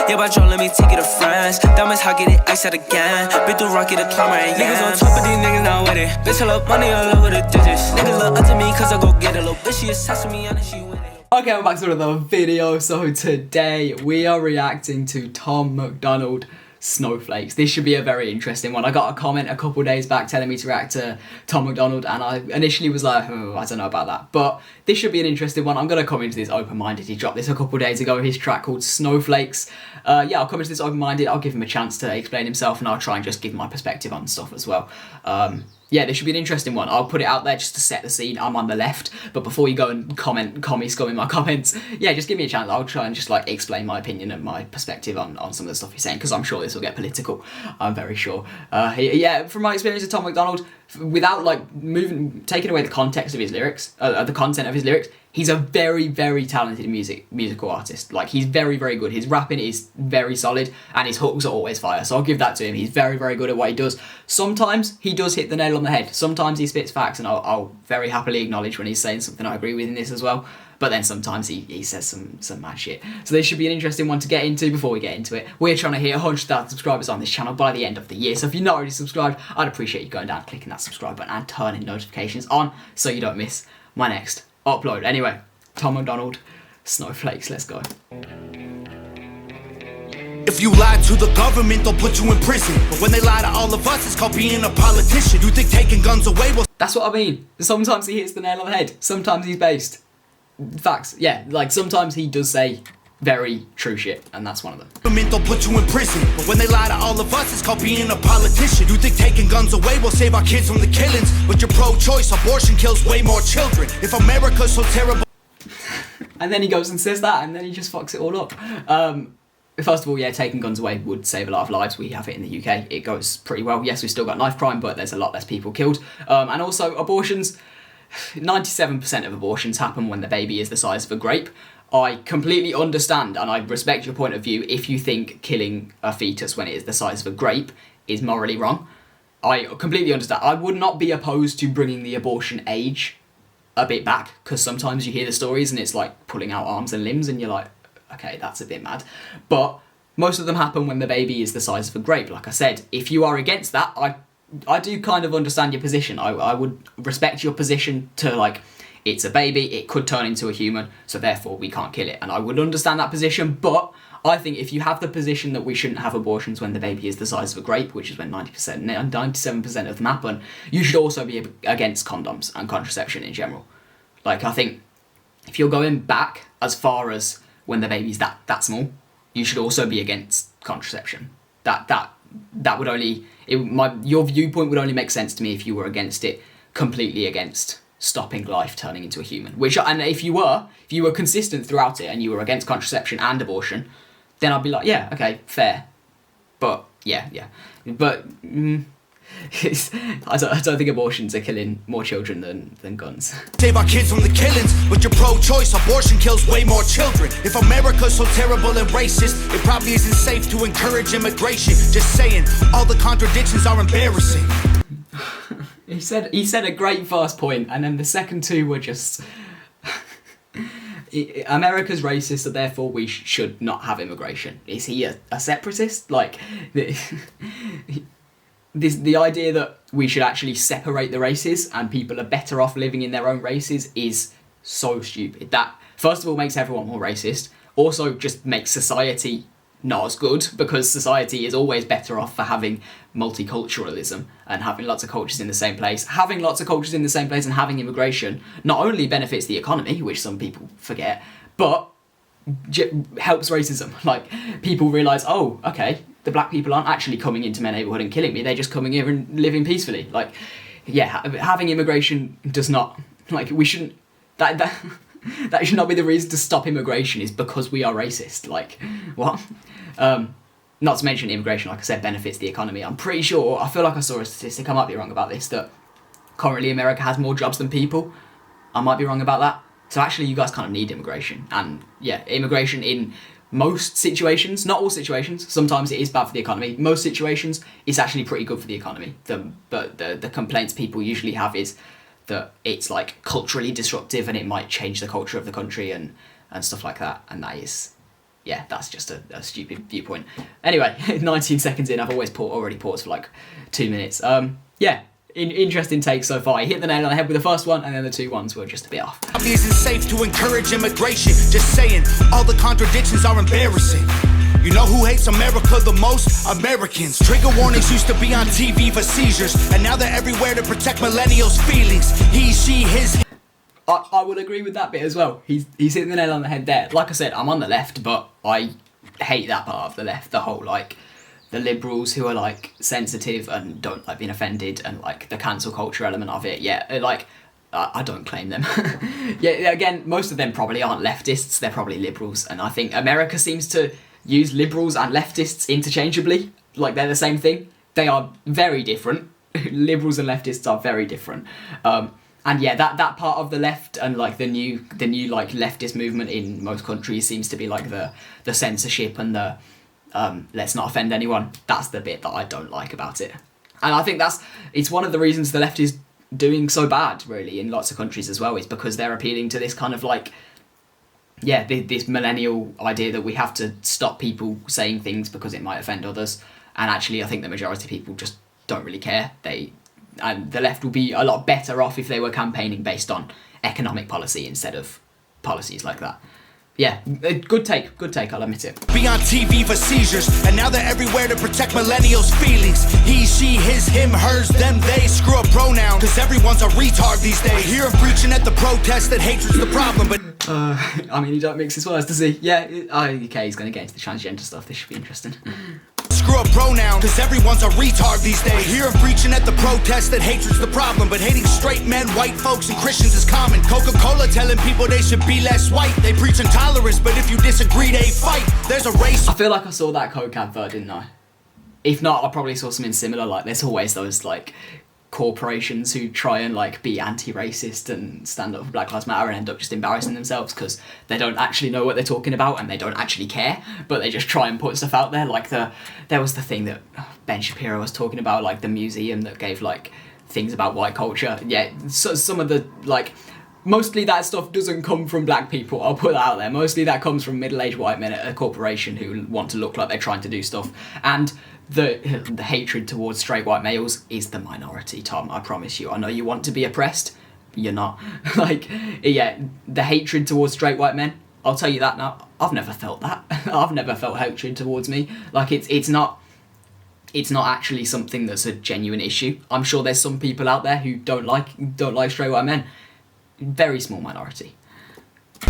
Yeah, by Joe, let me take it to France. Diamonds hot, get it ice out again. Been through rocket, a climber, and niggas on top of these niggas not with it. Bitch, I love money all over the digits. Niggas look up to me cause I go get it. Little bitch, she obsessed with me, and she with it. Okay, we're back to another video. So today we are reacting to Tom MacDonald, Snowflakes. This should be a very interesting one. I got a comment a couple days back telling me to react to Tom MacDonald, and I initially was like, oh, I don't know about that. But this should be an interesting one. I'm going to come into this open-minded. He dropped this a couple days ago, his track called Snowflakes. Yeah, I'll come into this open-minded. I'll give him a chance to explain himself, and I'll try and just give my perspective on stuff as well. Yeah, this should be an interesting one. I'll put it out there just to set the scene. I'm on the left, but before you go and scum in my comments, yeah, just give me a chance. I'll try and just like explain my opinion and my perspective on some of the stuff he's saying, because I'm sure this will get political. I'm very sure. Yeah, from my experience with Tom MacDonald, without like taking away the context of his lyrics, the content of his lyrics, he's a very, very talented musical artist. Like, he's very, very good. His rapping is very solid, and his hooks are always fire. So I'll give that to him. He's very, very good at what he does. Sometimes he does hit the nail on the head. Sometimes he spits facts, and I'll very happily acknowledge when he's saying something I agree with in this as well. But then sometimes he says some mad shit. So this should be an interesting one to get into. Before we get into it, we're trying to hit 100,000 subscribers on this channel by the end of the year. So if you're not already subscribed, I'd appreciate you going down, clicking that subscribe button, and turning notifications on so you don't miss my next upload. Anyway, Tom MacDonald, Snowflakes, let's go. If you lie to the government, they'll put you in prison. But when they lie to all of us, it's called being a politician. You think taking guns away will... That's what I mean. Sometimes he hits the nail on the head. Sometimes he's based. Facts, yeah. Like, sometimes he does say very true shit, and that's one of them. They'll put you in prison. But when they lie to all of us, it's called being a politician. You think taking guns away will save our kids from the killings? But you're pro-choice, abortion kills way more children. If America's so terrible... And then he goes and says that, and then he just fucks it all up. First of all, yeah, taking guns away would save a lot of lives. We have it in the UK. It goes pretty well. Yes, we've still got knife crime, but there's a lot less people killed. And also, abortions, 97% of abortions happen when the baby is the size of a grape. I completely understand, and I respect your point of view, if you think killing a fetus when it is the size of a grape is morally wrong. I completely understand. I would not be opposed to bringing the abortion age a bit back, because sometimes you hear the stories and it's like pulling out arms and limbs and you're like, okay, that's a bit mad. But most of them happen when the baby is the size of a grape. Like I said, if you are against that, I do kind of understand your position. I would respect your position to, like, it's a baby, it could turn into a human, so therefore we can't kill it. And I would understand that position, but I think if you have the position that we shouldn't have abortions when the baby is the size of a grape, which is when 97% of them happen, you should also be against condoms and contraception in general. Like, I think if you're going back as far as when the baby's that small, you should also be against contraception. That would only... your viewpoint would only make sense to me if you were against it, completely against stopping life turning into a human. And if you were consistent throughout it and you were against contraception and abortion, then I'd be like, yeah, okay, fair. But yeah. But I don't think abortions are killing more children than guns. Save our kids from the killings, but you're pro-choice, abortion kills way more children. If America's so terrible and racist, it probably isn't safe to encourage immigration. Just saying, all the contradictions are embarrassing. He said a great first point, and then the second two were just... America's racist, so therefore we should not have immigration. Is he a separatist? Like, the idea that we should actually separate the races and people are better off living in their own races is so stupid. That, first of all, makes everyone more racist. Also just makes society not as good, because society is always better off for having multiculturalism and having lots of cultures in the same place. Having lots of cultures in the same place and having immigration not only benefits the economy, which some people forget, but helps racism. Like, people realise, oh, okay, the black people aren't actually coming into my neighbourhood and killing me, they're just coming here and living peacefully. Like, yeah, having immigration does not, like, we shouldn't, that should not be the reason to stop immigration, is because we are racist. Like, what? Not to mention immigration, like I said, benefits the economy. I'm pretty sure, I feel like I saw a statistic, I might be wrong about this, that currently America has more jobs than people. I might be wrong about that. So actually you guys kind of need immigration. And yeah, immigration in most situations, not all situations, sometimes it is bad for the economy. Most situations, it's actually pretty good for the economy. But the complaints people usually have is that it's like culturally disruptive and it might change the culture of the country and stuff like that. And that is yeah, that's just a stupid viewpoint. Anyway, 19 seconds in, I've already paused for like 2 minutes. Yeah, interesting take so far. He hit the nail on the head with the first one, and then the 2 ones were just a bit off. It isn't safe to encourage immigration. Just saying, all the contradictions are embarrassing. You know who hates America the most? Americans. Trigger warnings used to be on TV for seizures, and now they're everywhere to protect millennials' feelings. He, she, his. I would agree with that bit as well. He's hitting the nail on the head there. Like I said, I'm on the left, but I hate that part of the left. The whole, like, the liberals who are, like, sensitive and don't like being offended, and, like, the cancel culture element of it. Yeah, like, I don't claim them. Yeah, again, most of them probably aren't leftists. They're probably liberals. And I think America seems to use liberals and leftists interchangeably. Like, they're the same thing. They are very different. Liberals and leftists are very different. And yeah, that part of the left and like the new like leftist movement in most countries seems to be like the censorship and the let's not offend anyone. That's the bit that I don't like about it. And I think it's one of the reasons the left is doing so bad, really, in lots of countries as well, is because they're appealing to this kind of like, yeah, this millennial idea that we have to stop people saying things because it might offend others. And actually, I think the majority of people just don't really care. And the left will be a lot better off if they were campaigning based on economic policy instead of policies like that. Yeah, good take, I'll admit it. Be on TV for seizures, and now they're everywhere to protect millennials' feelings. He, she, his, him, hers, them, they. Screw a pronoun, cause everyone's a retard these days. I hear him preaching at the protest that hatred's the problem, but... I mean, he don't mix his words, does he? Yeah, okay, he's gonna get into the transgender stuff, this should be interesting. Screw a pronoun, cause everyone's a retard these days. I hear him preaching at the protest that hatred's the problem, but hating straight men, white folks, and Christians is common. Coca-Cola telling people they should be less white. They preach intolerance, but if you disagree, they fight. There's a race. I feel like I saw that Coke advert, didn't I? If not, I probably saw something similar. Like, there's always those, like, corporations who try and, like, be anti-racist and stand up for Black Lives Matter and end up just embarrassing themselves because they don't actually know what they're talking about and they don't actually care, but they just try and put stuff out there. Like, there was the thing that Ben Shapiro was talking about, like, the museum that gave, like, things about white culture. Yeah, so some of the, like... Mostly that stuff doesn't come from black people, I'll put that out there. Mostly that comes from middle-aged white men at a corporation who want to look like they're trying to do stuff. And the hatred towards straight white males is the minority, Tom, I promise you. I know you want to be oppressed, but you're not. Like, yeah, the hatred towards straight white men, I'll tell you that now. I've never felt that. I've never felt hatred towards me. Like, it's not actually something that's a genuine issue. I'm sure there's some people out there who don't like straight white men. Very small minority.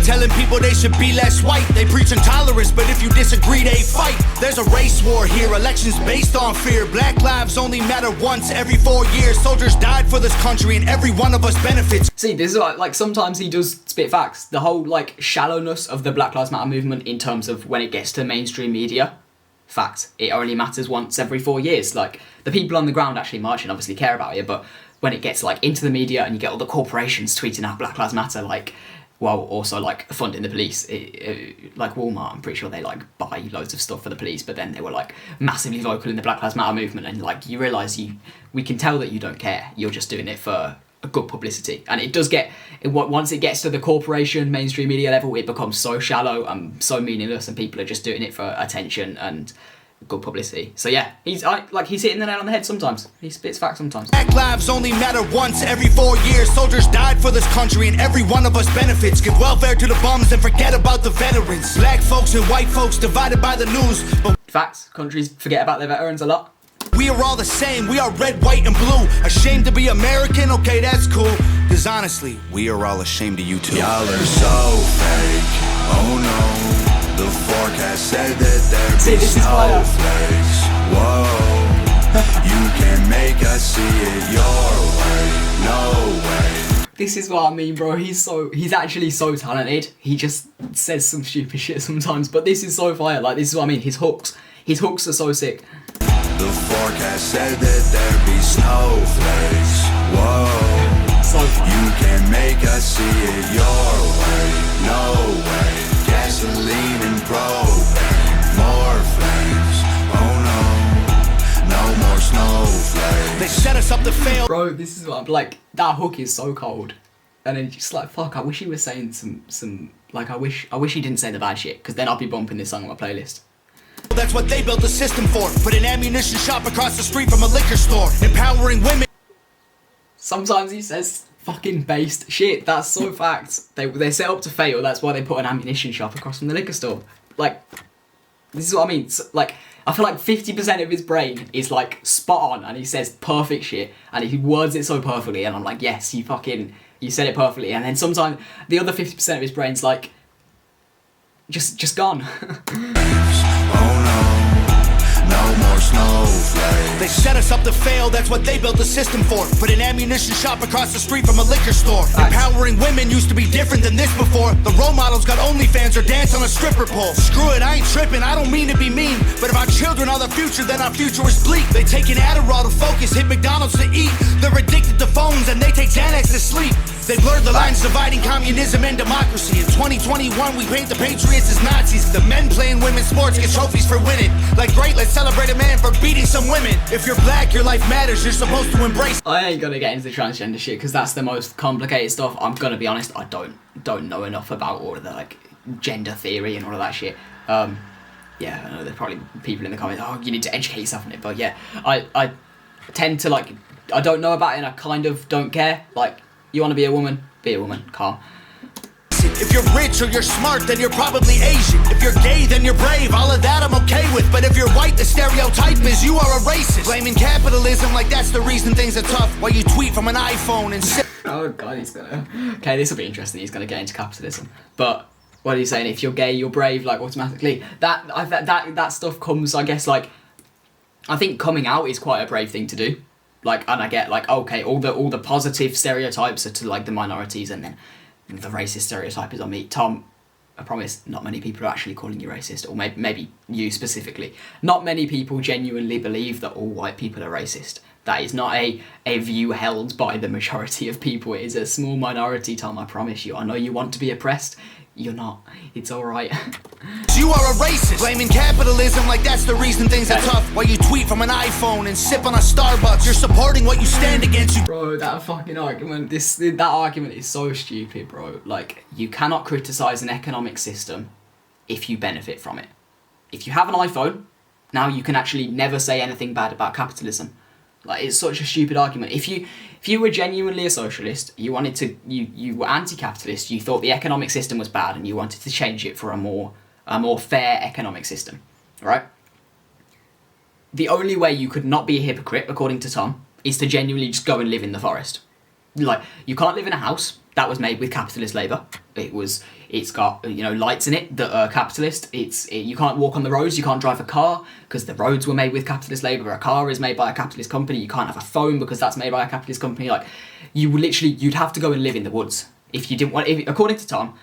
Telling people they should be less white. They preach intolerance, but if you disagree, they fight. There's a race war here, elections based on fear. Black lives only matter once every 4 years. Soldiers died for this country and every one of us benefits. See, this is like sometimes he does spit facts. The whole like shallowness of the Black Lives Matter movement in terms of when it gets to mainstream media. Fact, it only matters once every 4 years. Like, the people on the ground actually marching obviously care about it, but when it gets like into the media and you get all the corporations tweeting out Black Lives Matter, like, while also like funding the police, like Walmart, I'm pretty sure they like buy loads of stuff for the police, but then they were like massively vocal in the Black Lives Matter movement, and like you realise we can tell that you don't care, you're just doing it for a good publicity. And it does get, once it gets to the corporation mainstream media level, it becomes so shallow and so meaningless, and people are just doing it for attention and good publicity. So yeah, he's hitting the nail on the head sometimes. He spits facts sometimes. Black lives only matter once every 4 years. Soldiers died for this country and every one of us benefits. Give welfare to the bums and forget about the veterans. Black folks and white folks divided by the news. But facts, countries forget about their veterans a lot. We are all the same, we are red, white, and blue. Ashamed to be American? Okay, that's cool. Cause honestly, we are all ashamed of you too. Y'all are so fake, oh no. The forecast said that there'd be snowflakes. Whoa, you can make us see it your way, no way. This is what I mean, bro. He's actually so talented. He just says some stupid shit sometimes, but this is so fire. Like, this is what I mean. His hooks are so sick. The forecast said that there'd be snowflakes. Whoa, So you can make us see it your way, no way. Gasoline and propane, more flames. Oh no, no more snowflakes. They set us up to fail. bro, this is what I'm like. That hook is so cold. And then just like, fuck, I wish he was saying some like, I wish he didn't say the bad shit, because then I'll be bumping this song on my playlist. That's what they built the system for. Put an ammunition shop across the street from a liquor store. Empowering women. Sometimes he says fucking based shit. That's so facts. They're set up to fail. That's why they put an ammunition shop across from the liquor store. Like, this is what I mean. So, like, I feel like 50% of his brain is like spot on, and he says perfect shit, and he words it so perfectly, and I'm like, yes, you said it perfectly. And then sometimes the other 50% of his brain's like, just gone. No more snowflakes. They set us up to fail, that's what they built the system for. Put an ammunition shop across the street from a liquor store. Empowering women used to be different than this before. The role models got OnlyFans or dance on a stripper pole. Screw it, I ain't tripping, I don't mean to be mean, but if our children are the future, then our future is bleak. They take an Adderall to focus, hit McDonald's to eat. They're addicted to phones and they take Xanax to sleep. They blurred the lines dividing communism and democracy. In 2021, we paint the patriots as Nazis. The men playing women's sports get trophies for winning. Like, great, let's celebrate a man for beating some women. If you're black, your life matters, you're supposed to embrace. I ain't gonna get into the transgender shit, because that's the most complicated stuff. I'm gonna be honest, I don't know enough about all of the, like, gender theory and all of that shit. Yeah, I know there's probably people in the comments, oh, you need to educate yourself on it, but yeah, I tend to, like, I don't know about it and I kind of don't care. Like, you want to be a woman, calm. If you're rich or you're smart, then you're probably Asian. If you're gay, then you're brave, all of that I'm okay with. But if you're white, the stereotype is you are a racist. Blaming capitalism like that's the reason things are tough, while you tweet from an iPhone and sit. Oh god, he's gonna... Okay, this will be interesting, he's gonna get into capitalism. But what are you saying, if you're gay, you're brave, like, automatically? That stuff comes, I guess, like... I think coming out is quite a brave thing to do. Like, and I get, like, okay, all the positive stereotypes are to, like, the minorities, and then the racist stereotype is on me. Tom, I promise, not many people are actually calling you racist, or maybe you specifically. Not many people genuinely believe that all white people are racist. That is not a view held by the majority of people. It is a small minority, Tom, I promise you. I know you want to be oppressed. You're not. It's alright. You are a racist. Blaming capitalism like that's the reason things are tough, while you tweet from an iPhone and sip on a Starbucks. You're supporting what you stand against. Bro, that fucking argument, that argument is so stupid, bro. Like, you cannot criticize an economic system if you benefit from it. If you have an iPhone, now you can actually never say anything bad about capitalism. Like, it's such a stupid argument. If you were genuinely a socialist, you wanted to, you were anti-capitalist, you thought the economic system was bad and you wanted to change it for a more fair economic system, right? The only way you could not be a hypocrite, according to Tom, is to genuinely just go and live in the forest. Like, you can't live in a house that was made with capitalist labour. It's got, you know, lights in it that are capitalist. You can't walk on the roads, you can't drive a car because the roads were made with capitalist labour. A car is made by a capitalist company. You can't have a phone because that's made by a capitalist company. Like, you'd have to go and live in the woods if you didn't want. According to Tom,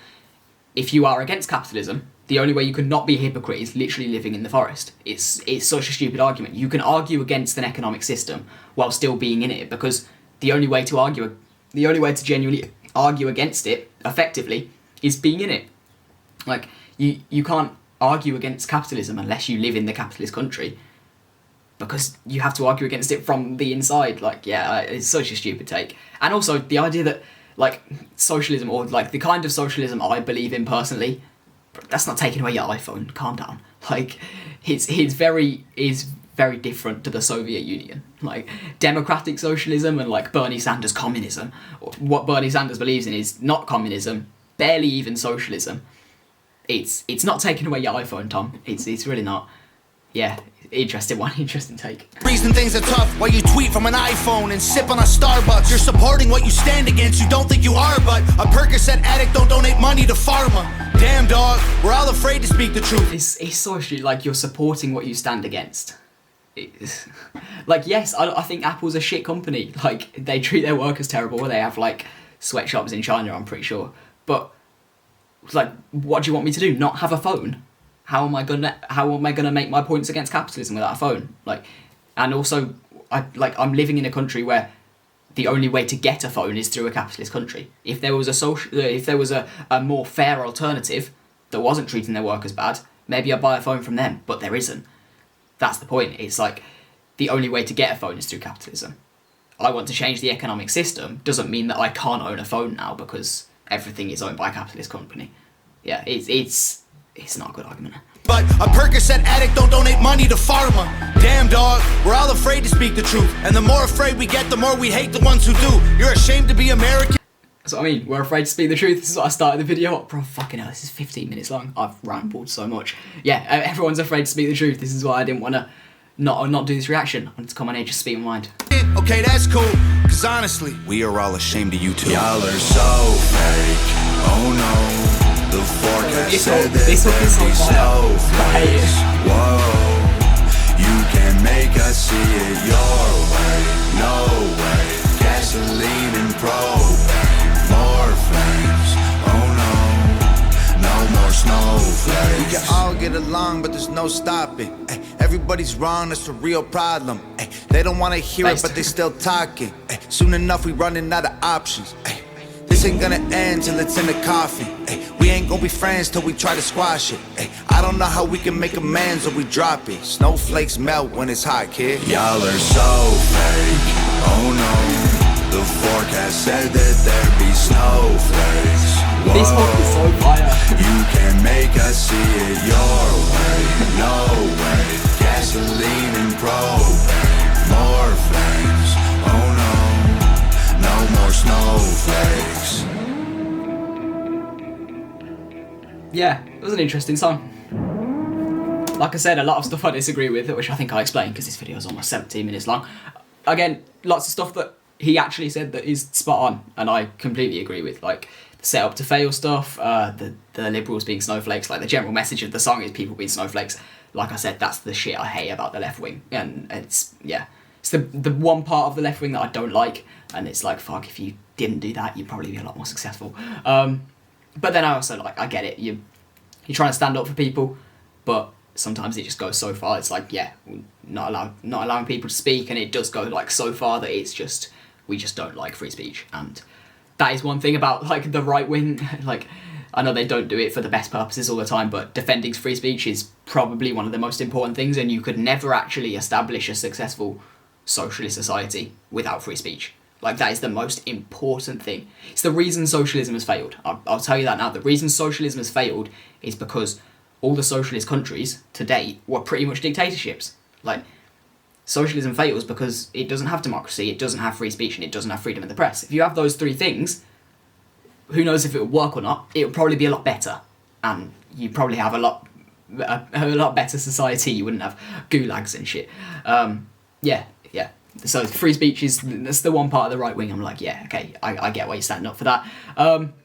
if you are against capitalism, the only way you can not be a hypocrite is literally living in the forest. It's such a stupid argument. You can argue against an economic system while still being in it, because the only way to genuinely argue against it effectively is being in it. Like, you can't argue against capitalism unless you live in the capitalist country, because you have to argue against it from the inside. Like, yeah, it's such a stupid take. And also the idea that, like, socialism, or like the kind of socialism I believe in personally, that's not taking away your iPhone. Calm down. Like, it's very different to the Soviet Union. Like, democratic socialism and, like, Bernie Sanders communism. What Bernie Sanders believes in is not communism, barely even socialism. It's not taking away your iPhone, Tom. It's really not. Yeah, interesting take. Reason things are tough, while you tweet from an iPhone and sip on a Starbucks. You're supporting what you stand against, you don't think you are, but a Percocet addict don't donate money to pharma. Damn, dog, we're all afraid to speak the truth. It's so stupid, like, you're supporting what you stand against. Like, yes, I think Apple's a shit company. Like, they treat their workers terrible. They have, like, sweatshops in China, I'm pretty sure. But, like, what do you want me to do? Not have a phone? How am I gonna make my points against capitalism without a phone? Like, and also, I'm living in a country where the only way to get a phone is through a capitalist country. If there was a more fair alternative that wasn't treating their workers bad, maybe I'd buy a phone from them. But there isn't. That's the point. It's like, the only way to get a phone is through capitalism. I want to change the economic system doesn't mean that I can't own a phone now because everything is owned by a capitalist company. Yeah, it's not a good argument. But a Percocet addict don't donate money to pharma. Damn dog, we're all afraid to speak the truth. And the more afraid we get, the more we hate the ones who do. You're ashamed to be American. So I mean, we're afraid to speak the truth. This is what I started the video up. Bro, fucking hell, this is 15 minutes long. I've rambled so much. Yeah, everyone's afraid to speak the truth. This is why I didn't want to not do this reaction. I wanted to come on here, just speak my mind. Okay, that's cool. Cause honestly, we are all ashamed of you too. Y'all are so fake. Oh no. The forecast said that this there'd be snowflakes. Whoa, you can make us see it your way. No way, gasoline and propane. More flames, oh no, no more snowflakes. We can all get along, but there's no stopping. Ay, everybody's wrong, that's the real problem. Ay, they don't want to hear it, but they still talking. Ay, soon enough, we running out of options. Ay, this ain't gonna end till it's in the coffin. Ay, we ain't gonna be friends till we try to squash it. Ay, I don't know how we can make amends or we drop it. Snowflakes melt when it's hot, kid. Y'all are so fake. Oh no, the forecast said that there'd be snowflakes. Whoa, This one is so fire. you can make us see it your way. No way, gasoline and propane. More flames. Oh no, no more snowflakes. Yeah, it was an interesting song. Like I said, a lot of stuff I disagree with, which I think I explained because this video is almost 17 minutes long. Again, lots of stuff that he actually said that is spot on, and I completely agree with. Like the set up to fail stuff, the liberals being snowflakes. Like the general message of the song is people being snowflakes. Like I said, that's the shit I hate about the left wing, and it's the one part of the left wing that I don't like, and it's like, fuck, if you didn't do that, you'd probably be a lot more successful. But then I also, like, I get it, you're trying to stand up for people, but sometimes it just goes so far, it's like, yeah, not allowing people to speak, and it does go, like, so far that it's just, we just don't like free speech, and that is one thing about, like, the right wing. Like, I know they don't do it for the best purposes all the time, but defending free speech is probably one of the most important things, and you could never actually establish a successful socialist society without free speech. Like, that is the most important thing. It's the reason socialism has failed. I'll tell you that now. The reason socialism has failed is because all the socialist countries to date were pretty much dictatorships. Like, socialism fails because it doesn't have democracy, it doesn't have free speech, and it doesn't have freedom of the press. If you have those three things, who knows if it would work or not, it would probably be a lot better. And you'd probably have a lot better society. You wouldn't have gulags and shit. Yeah. So free speech that's the one part of the right wing I'm like, yeah, okay, I get why you're standing up for that.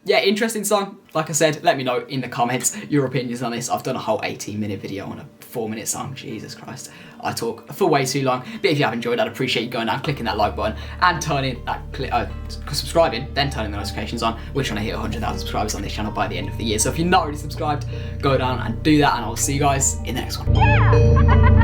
Yeah, interesting song. Like I said, let me know in the comments your opinions on this. I've done a whole 18-minute video on a 4-minute song. Jesus Christ, I talk for way too long. But if you have enjoyed, I'd appreciate you going down, clicking that like button, and turning that subscribing, then turning the notifications on. We're trying to hit 100,000 subscribers on this channel by the end of the year. So if you're not already subscribed, go down and do that, and I'll see you guys in the next one.